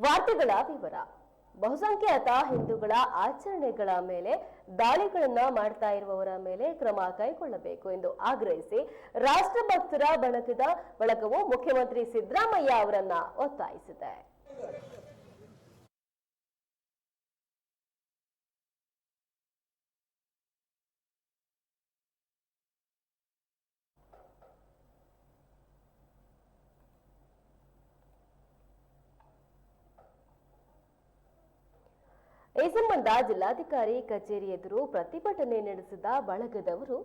ವಾರ್ತೆಗಳ ವಿವರ. ಬಹುಸಂಖ್ಯಾತ ಹಿಂದೂಗಳ ಆಚರಣೆಗಳ ಮೇಲೆ ದಾಳಿಗಳನ್ನ ಮಾಡ್ತಾ ಇರುವವರ ಮೇಲೆ ಕ್ರಮ ಕೈಗೊಳ್ಳಬೇಕು ಎಂದು ಆಗ್ರಹಿಸಿ ರಾಷ್ಟ್ರಭಕ್ತರ ಬಳಗವು ಮುಖ್ಯಮಂತ್ರಿ ಸಿದ್ದರಾಮಯ್ಯ ಅವರನ್ನ ಒತ್ತಾಯಿಸಿದೆ. ಈ ಸಂಬಂಧ ಜಿಲ್ಲಾಧಿಕಾರಿ ಕಚೇರಿ ಎದುರು ಪ್ರತಿಭಟನೆ ನಡೆಸಿದ ಬಳಗದವರು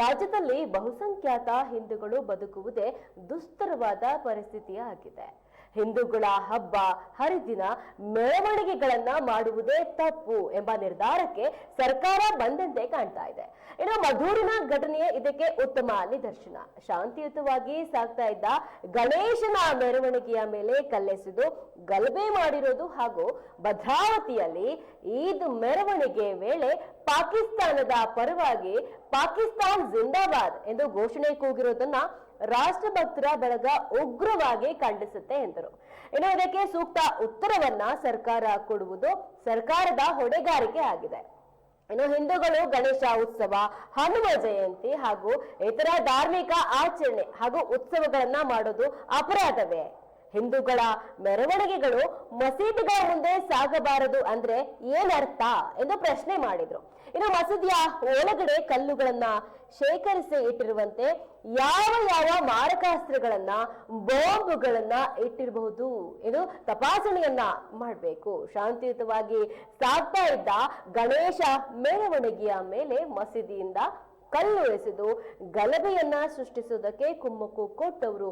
ರಾಜ್ಯದಲ್ಲಿ ಬಹುಸಂಖ್ಯಾತ ಹಿಂದೂಗಳು ಬದುಕುವುದೇ ದುಸ್ತರವಾದ ಪರಿಸ್ಥಿತಿಯಾಗಿದೆ. ಹಿಂದೂಗಳ ಹಬ್ಬ ಹರಿದಿನ ಮೆರವಣಿಗೆಗಳನ್ನ ಮಾಡುವುದೇ ತಪ್ಪು ಎಂಬ ನಿರ್ಧಾರಕ್ಕೆ ಸರ್ಕಾರ ಬಂದಂತೆ ಕಾಣ್ತಾ ಇದೆ. ಇನ್ನು ಮಧೂರಿನ ಘಟನೆಯೇ ಇದಕ್ಕೆ ಉತ್ತಮ ನಿದರ್ಶನ. ಶಾಂತಿಯುತವಾಗಿ ಸಾಗ್ತಾ ಇದ್ದ ಗಣೇಶನ ಮೆರವಣಿಗೆಯ ಮೇಲೆ ಕಲ್ಲೆಸೆದು ಗಲಭೆ ಮಾಡಿರೋದು ಹಾಗೂ ಭದ್ರಾವತಿಯಲ್ಲಿ ಈದ್ ಮೆರವಣಿಗೆ ವೇಳೆ ಪಾಕಿಸ್ತಾನದ ಪರವಾಗಿ ಪಾಕಿಸ್ತಾನ್ ಜಿಂದಾಬಾದ್ ಎಂದು ಘೋಷಣೆ ಕೂಗಿರುವುದನ್ನ ರಾಷ್ಟ್ರಭಕ್ತರ ಬಳಗ ಉಗ್ರವಾಗಿ ಖಂಡಿಸುತ್ತೆ ಎಂದರು. ಇನ್ನು ಇದಕ್ಕೆ ಸೂಕ್ತ ಉತ್ತರವನ್ನ ಸರ್ಕಾರ ಕೊಡುವುದು ಸರ್ಕಾರದ ಹೊಣೆಗಾರಿಕೆ ಆಗಿದೆ. ಇನ್ನು ಹಿಂದೂಗಳು ಗಣೇಶ ಉತ್ಸವ, ಹನುಮ ಜಯಂತಿ ಹಾಗೂ ಇತರ ಧಾರ್ಮಿಕ ಆಚರಣೆ ಹಾಗೂ ಉತ್ಸವಗಳನ್ನ ಮಾಡೋದು ಅಪರಾಧವೇ? ಹಿಂದೂಗಳ ಮೆರವಣಿಗೆಗಳು ಮಸೀದಿಗಳ ಮುಂದೆ ಸಾಗಬಾರದು ಅಂದ್ರೆ ಏನರ್ಥ ಎಂದು ಪ್ರಶ್ನೆ ಮಾಡಿದ್ರು. ಇನ್ನು ಮಸೀದಿಯ ಒಳಗಡೆ ಕಲ್ಲುಗಳನ್ನ ಶೇಖರಿಸಿ ಇಟ್ಟಿರುವಂತೆ ಯಾವ ಮಾರಕಾಸ್ತ್ರಗಳನ್ನ ಬಾಂಬ್ಗಳನ್ನ ಇಟ್ಟಿರಬಹುದು ಎಂದು ತಪಾಸಣೆಯನ್ನ ಮಾಡಬೇಕು. ಶಾಂತಿಯುತವಾಗಿ ಸಾಗ್ತಾ ಇದ್ದ ಗಣೇಶ ಮೆರವಣಿಗೆಯ ಮೇಲೆ ಮಸೀದಿಯಿಂದ ಕಲ್ಲು ಎಸೆದು ಗಲಭೆಯನ್ನ ಸೃಷ್ಟಿಸುವುದಕ್ಕೆ ಕುಮ್ಮಕ್ಕು ಕೊಟ್ಟವರು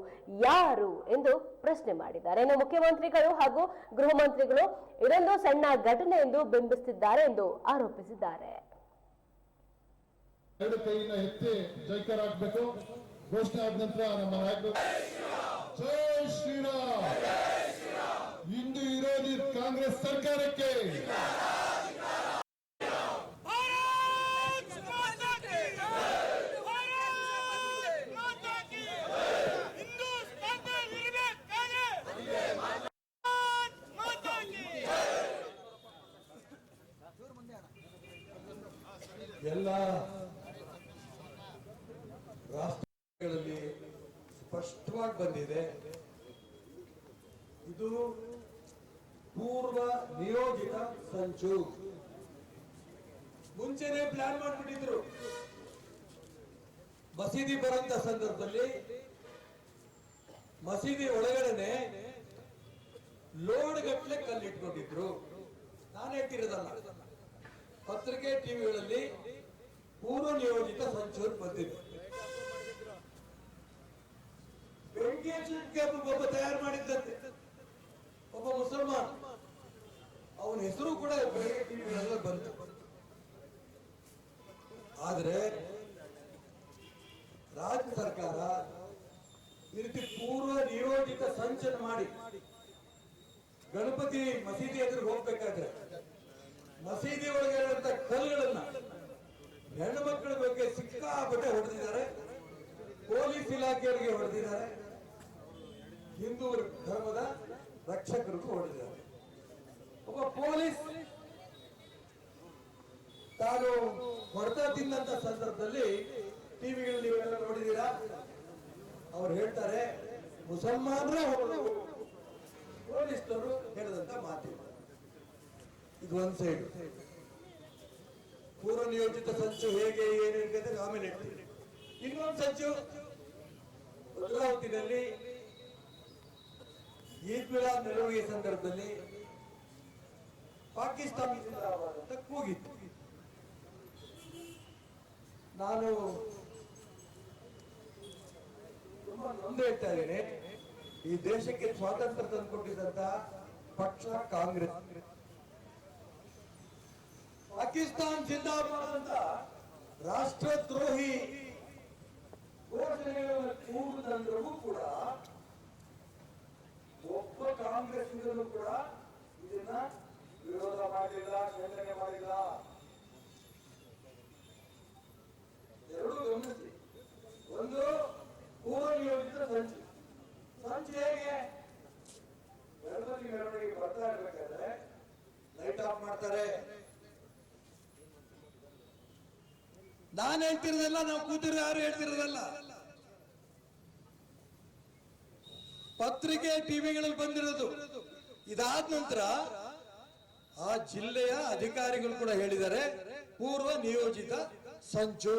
ಯಾರು ಎಂದು ಪ್ರಶ್ನೆ ಮಾಡಿದ್ದಾರೆ. ಇನ್ನು ಮುಖ್ಯಮಂತ್ರಿಗಳು ಹಾಗೂ ಗೃಹ ಮಂತ್ರಿಗಳು ಇದೊಂದು ಸಣ್ಣ ಘಟನೆ ಎಂದು ಬಿಂಬಿಸುತ್ತಿದ್ದಾರೆ ಎಂದು ಆರೋಪಿಸಿದ್ದಾರೆ. ಎರಡು ಕೈಯಿಂದ ಎತ್ತಿ ಜೈಕಾರ ಹಾಕಬೇಕು. ಘೋಷಣೆ ಆದ ನಂತರ ನಮ್ಮ ನಾಯಕರು ಜೈ ಶ್ರೀರಾಮ್, ಹಿಂದೂ ವಿರೋಧಿ ಕಾಂಗ್ರೆಸ್ ಸರ್ಕಾರಕ್ಕೆ ಎಲ್ಲ ರಾಷ್ಟ್ರಗಳಲ್ಲಿ ಸ್ಪಷ್ಟವಾಗಿ ಬಂದಿದೆ. ಇದು ಪೂರ್ವ ನಿಯೋಜಿತ ಸಂಚು. ಮುಂಚೆನೆ ಪ್ಲಾನ್ ಮಾಡಿಬಿಟ್ಟಿದ್ರು. ಮಸೀದಿ ಬರುವಂತ ಸಂದರ್ಭದಲ್ಲಿ ಮಸೀದಿ ಒಳಗಡೆನೆ ಲೋಡ್ ಗಟ್ಟಲೆ ಕಲ್ಲಿಟ್ಕೊಂಡಿದ್ರು. ನಾನು ಹೇಳ್ತಿರೋದಲ್ಲ, ಪತ್ರಿಕೆ ಟಿವಿಗಳಲ್ಲಿ ಪೂರ್ವ ನಿಯೋಜಿತ ಸಂಚು ಬಂದಿದೆ. ಬೆಂಕಿ ಒಬ್ಬ ತಯಾರು ಮಾಡಿದ್ದಂತೆ, ಒಬ್ಬ ಮುಸಲ್ಮಾನ್, ಅವನ ಹೆಸರು ಕೂಡ ಬೆಳಗ್ಗೆ ಟಿವಿಗಳಲ್ಲಿ ಬಂತು. ಆದ್ರೆ ರಾಜ್ಯ ಸರ್ಕಾರ ಈ ರೀತಿ ಪೂರ್ವ ನಿಯೋಜಿತ ಸಂಚನ್ನು ಮಾಡಿ ಗಣಪತಿ ಮಸೀದಿ ಎದುರು ಹೋಗ್ಬೇಕಾದ್ರೆ ಮಸೀದಿ ಒಳಗೆ ಇರುವಂತ ಕಲ್ಲುಗಳನ್ನ ಹೆಣ್ಣು ಮಕ್ಕಳ ಬಗ್ಗೆ ಸಿಕ್ಕಾಪಟ್ಟೆ ಹೊಡೆದಿದ್ದಾರೆ. ಪೊಲೀಸ್ ಇಲಾಖೆಯವರಿಗೆ ಹೊಡೆದಿದ್ದಾರೆ. ಹಿಂದೂ ಧರ್ಮದ ರಕ್ಷಕರಿಗೂ ಹೊಡೆದಿದ್ದಾರೆ. ಒಬ್ಬ ಪೊಲೀಸ್ ತಾನು ಹೊಡೆತ ತಿಂದಂತ ಸಂದರ್ಭದಲ್ಲಿ ಟಿವಿಗಳಲ್ಲಿ ನೀವೆಲ್ಲ ನೋಡಿದೀರಾ, ಅವ್ರು ಹೇಳ್ತಾರೆ ಮುಸಲ್ಮಾನರೇ ಹೊಡೆದು ಪೊಲೀಸ್ನವರು ಹೇಳಿದಂತ ಮಾತಿಲ್ಲ. ಇದು ಒಂದ್ ಸೈಡ್. ಪೂರ್ವ ನಿಯೋಜಿತ ಸಂಚು ಹೇಗೆ ಏನಿರ್ತದೆ ಆಮೇಲೆ ಹೇಳ್ತೀವಿ. ಇನ್ನೊಂದು ಸಂಚು ಭದ್ರಾವತಿನಲ್ಲಿ ಈದ್ ಮಿಲಾದ್ ಮೆರವಣಿಗೆ ಸಂದರ್ಭದಲ್ಲಿ ಪಾಕಿಸ್ತಾನ ಅಂತ ಕೂಗಿತ್ತು. ನಾನು ತುಂಬಾ ನೊಂದು ಹೇಳ್ತಾ ಇದ್ದೇನೆ. ಈ ದೇಶಕ್ಕೆ ಸ್ವಾತಂತ್ರ್ಯ ತಂದುಕೊಟ್ಟಿದ್ದಂತ ಪಕ್ಷ ಕಾಂಗ್ರೆಸ್. ಪಾಕಿಸ್ತಾನ್ ಜಿಂದಾಬಾದ್ ಅಂತ ರಾಷ್ಟ್ರದ್ರೋಹಿ ಘೋಷಣೆಗಳನ್ನು ಕೂಗುದಂದ್ರೂ ಕೂಡ ಒಬ್ಬ ಕಾಂಗ್ರೆಸ್ಸಿಗರು ಕೂಡ ಇದನ್ನ ವಿರೋಧ ಮಾಡಲಿಲ್ಲ, ಖಂಡನೆ ಮಾಡಿಲ್ಲ. ಎರಡೂ ಗಮನಿಸಿ. ಒಂದು ಪೂರ್ವ ನಿಯೋಜಿತ ಸಂಚು ಹೇಗೆ ಗಣಪತಿ ಮೆರವಣಿಗೆ ಬರ್ತಾ ಮಾತಾಡ್ಬೇಕಾದ್ರೆ ಲೈಟ್ ಆಫ್ ಮಾಡ್ತಾರೆ. ನಾನು ಹೇಳ್ತಿರೋದಲ್ಲ, ನಾವು ಕೂತಿರೋ ಯಾರು ಹೇಳ್ತಿರೋದಲ್ಲ. ಪತ್ರಿಕೆ ಟಿವಿಗಳಲ್ಲಿ ಬಂದಿರೋದು. ಇದಾದ ನಂತರ ಆ ಜಿಲ್ಲೆಯ ಅಧಿಕಾರಿಗಳು ಕೂಡ ಹೇಳಿದ್ದಾರೆ, ಪೂರ್ವ ನಿಯೋಜಿತ ಸಂಚು.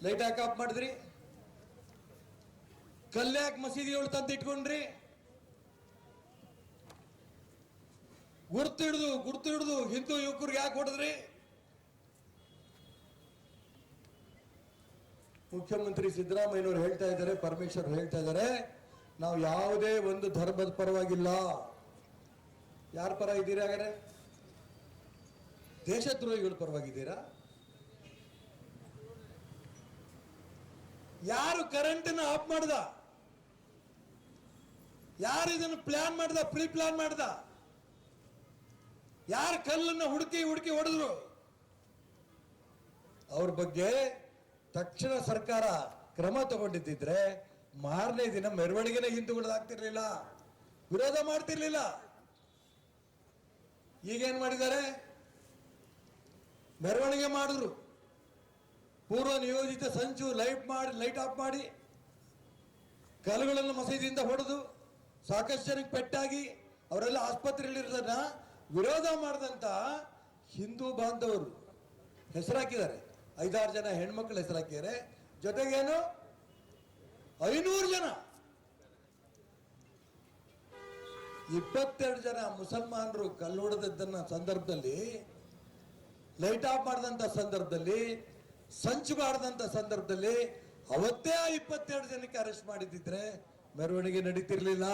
ಲೈಟ್ ಯಾಕೆ ಆಫ್ ಮಾಡಿದ್ರಿ? ಕಲ್ಯಾಕ್ ಮಸೀದಿಗಳು ತಂದು ಇಟ್ಕೊಂಡ್ರಿ? ಗುರ್ತು ಹಿಡಿದು ಹಿಂದೂ ಯುವಕರಿಗೆ ಯಾಕೆ ಹೊಡೆದ್ರಿ? ಮುಖ್ಯಮಂತ್ರಿ ಸಿದ್ದರಾಮಯ್ಯನವರು ಹೇಳ್ತಾ ಇದ್ದಾರೆ, ಪರಮೇಶ್ವರ್ ಹೇಳ್ತಾ ಇದ್ದಾರೆ, ನಾವು ಯಾವುದೇ ಒಂದು ಧರ್ಮದ ಪರವಾಗಿಲ್ಲ. ಯಾರ ಪರ ಇದ್ದೀರಾ? ಹಾಗಾದ್ರೆ ದೇಶದ್ರೋಹಿಗಳ ಪರವಾಗಿದ್ದೀರಾ? ಯಾರು ಕರೆಂಟನ್ನು ಆಫ್ ಮಾಡ್ದ? ಯಾರು ಇದನ್ನು ಪ್ಲಾನ್ ಮಾಡ್ದ? ಪ್ರೀ ಪ್ಲಾನ್ ಮಾಡ್ದ? ಯಾರು ಕಲ್ಲನ್ನು ಹುಡುಕಿ ಹೊಡೆದ್ರು? ಅವ್ರ ಬಗ್ಗೆ ತಕ್ಷಣ ಸರ್ಕಾರ ಕ್ರಮ ತಗೊಂಡಿದ್ದಿದ್ರೆ ಮಾರನೇ ದಿನ ಮೆರವಣಿಗೆನ ಹಿಂದೂಗಳಾಗ್ತಿರ್ಲಿಲ್ಲ, ವಿರೋಧ ಮಾಡ್ತಿರ್ಲಿಲ್ಲ. ಈಗೇನ್ ಮಾಡಿದ್ದಾರೆ? ಮೆರವಣಿಗೆ ಮಾಡಿದ್ರು, ಪೂರ್ವ ನಿಯೋಜಿತ ಸಂಚು ಲೈಟ್ ಆಫ್ ಮಾಡಿ ಕಲ್ಲುಗಳನ್ನು ಮಸೀದಿಯಿಂದ ಹೊಡೆದು ಸಾಕಷ್ಟು ಜನಕ್ಕೆ ಪೆಟ್ಟಾಗಿ ಅವರೆಲ್ಲ ಆಸ್ಪತ್ರೆಯಲ್ಲಿರೋದನ್ನ ವಿರೋಧ ಮಾಡಿದಂತ ಹಿಂದೂ ಬಾಂಧವರು ಹೆಸರಾಕಿದ್ದಾರೆ. 5-6 ಜನ ಹೆಣ್ಮಕ್ಳು ಹೆಸರಾಕಿದ್ದಾರೆ. ಜೊತೆಗೇನು 500 ಜನ, 22 ಜನ ಮುಸಲ್ಮಾನರು ಕಲ್ಲು ಹೊಡೆದದ್ದನ್ನ ಸಂದರ್ಭದಲ್ಲಿ, ಲೈಟ್ ಆಫ್ ಮಾಡಿದಂತ ಸಂದರ್ಭದಲ್ಲಿ, ಸಂಚು ಮಾಡಿದಂತ ಸಂದರ್ಭದಲ್ಲಿ ಅವತ್ತೇ 22 ಜನಕ್ಕೆ ಅರೆಸ್ಟ್ ಮಾಡಿದ್ರೆ ಮೆರವಣಿಗೆ ನಡೀತಿರ್ಲಿಲ್ಲ.